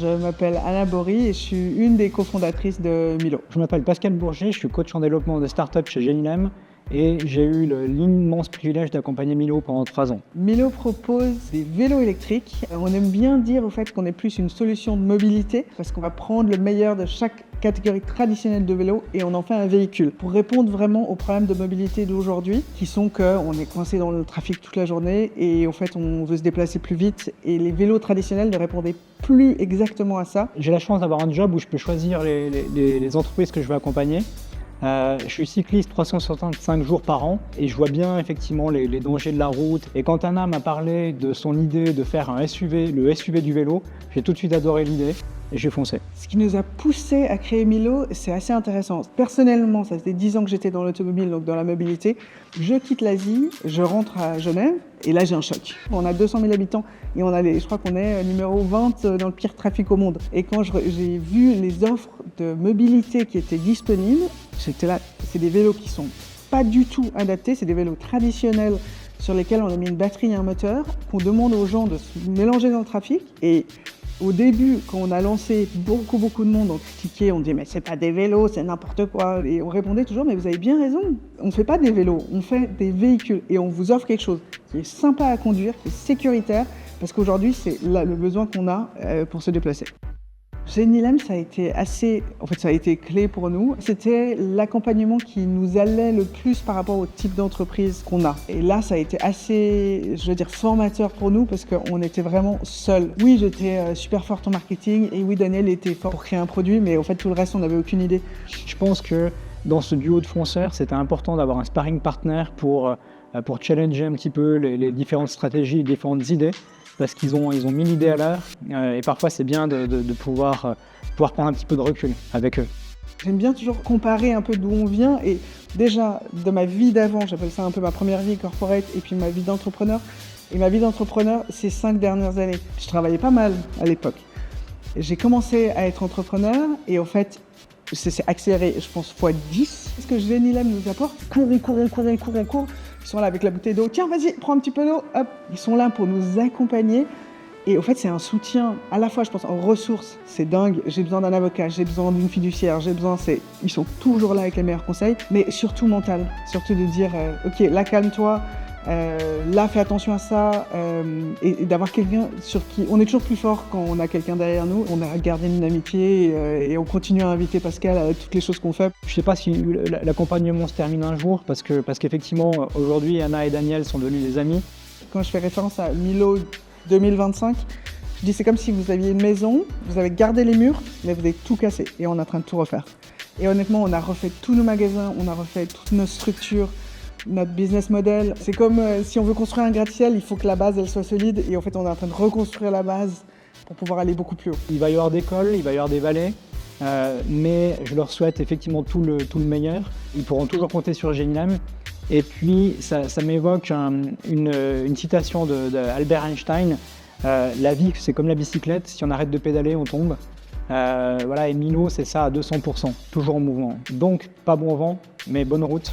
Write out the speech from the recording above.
Je m'appelle Anna Bory et je suis une des cofondatrices de Milo. Je m'appelle Pascal Bourget, je suis coach en développement de start-up chez Genilem et j'ai eu l'immense privilège d'accompagner Milo pendant 3 ans. Milo propose des vélos électriques. On aime bien dire au fait qu'on est plus une solution de mobilité parce qu'on va prendre le meilleur de chaque catégorie traditionnelle de vélo et on en fait un véhicule pour répondre vraiment aux problèmes de mobilité d'aujourd'hui qui sont qu'on est coincé dans le trafic toute la journée et en fait on veut se déplacer plus vite et les vélos traditionnels ne répondaient plus exactement à ça. J'ai la chance d'avoir un job où je peux choisir les entreprises que je veux accompagner. Je suis cycliste 365 jours par an et je vois bien effectivement les dangers de la route. Et quand Anna m'a parlé de son idée de faire un SUV, le SUV du vélo, j'ai tout de suite adoré l'idée et j'ai foncé. Ce qui nous a poussé à créer Milo, c'est assez intéressant. Personnellement, ça faisait 10 ans que j'étais dans l'automobile, donc dans la mobilité. Je quitte l'Asie, je rentre à Genève et là j'ai un choc. On a 200 000 habitants et je crois qu'on est numéro 20 dans le pire trafic au monde. Et quand j'ai vu les offres de mobilité qui étaient disponibles, j'étais là, c'est des vélos qui sont pas du tout adaptés, c'est des vélos traditionnels sur lesquels on a mis une batterie et un moteur, qu'on demande aux gens de se mélanger dans le trafic. Et au début, quand on a lancé, beaucoup de monde ont critiqué, on dit mais c'est pas des vélos, c'est n'importe quoi. Et on répondait toujours mais vous avez bien raison, on fait pas des vélos, on fait des véhicules et on vous offre quelque chose qui est sympa à conduire, qui est sécuritaire, parce qu'aujourd'hui c'est le besoin qu'on a pour se déplacer. Genilem, ça a été clé pour nous. C'était l'accompagnement qui nous allait le plus par rapport au type d'entreprise qu'on a. Et là, ça a été assez, formateur pour nous parce qu'on était vraiment seuls. Oui, j'étais super forte en marketing et oui, Daniel était fort pour créer un produit, mais en fait, tout le reste, on n'avait aucune idée. Je pense que dans ce duo de fonceurs, c'était important d'avoir un sparring partner pour challenger un petit peu les différentes stratégies, les différentes idées. Parce qu'ils ont 1000 idées à l'heure et parfois c'est bien de pouvoir prendre un petit peu de recul avec eux. J'aime bien toujours comparer un peu d'où on vient et déjà de ma vie d'avant, j'appelle ça un peu ma première vie corporate et puis ma vie d'entrepreneur. Et ma vie d'entrepreneur, ces 5 dernières années. Je travaillais pas mal à l'époque. J'ai commencé à être entrepreneur et en fait, c'est accéléré, je pense, x10. Ce que Genilem nous apporte, cours. Ils sont là avec la bouteille d'eau. Tiens, vas-y, prends un petit peu d'eau. Hop, ils sont là pour nous accompagner. Et en fait, c'est un soutien à la fois, je pense, en ressources. C'est dingue. J'ai besoin d'un avocat, j'ai besoin d'une fiduciaire, ils sont toujours là avec les meilleurs conseils, mais surtout mental. Surtout de dire, ok, là, calme-toi. Là, fais attention à ça et d'avoir quelqu'un sur qui on est toujours plus fort quand on a quelqu'un derrière nous. On a gardé une amitié et on continue à inviter Pascal à toutes les choses qu'on fait. Je ne sais pas si l'accompagnement se termine un jour parce qu'effectivement aujourd'hui Anna et Daniel sont devenus des amis. Quand je fais référence à Milo 2025, je dis c'est comme si vous aviez une maison, vous avez gardé les murs, mais vous avez tout cassé et on est en train de tout refaire. Et honnêtement, on a refait tous nos magasins, on a refait toutes nos structures. Notre business model, c'est comme si on veut construire un gratte-ciel, il faut que la base elle soit solide et en fait on est en train de reconstruire la base pour pouvoir aller beaucoup plus haut. Il va y avoir des cols, il va y avoir des vallées, mais je leur souhaite effectivement tout le meilleur. Ils pourront toujours compter sur Genilem. Et puis ça m'évoque une citation d'Albert Einstein, la vie c'est comme la bicyclette, si on arrête de pédaler on tombe. Voilà, et Milo c'est ça à 200%, toujours en mouvement. Donc pas bon vent, mais bonne route.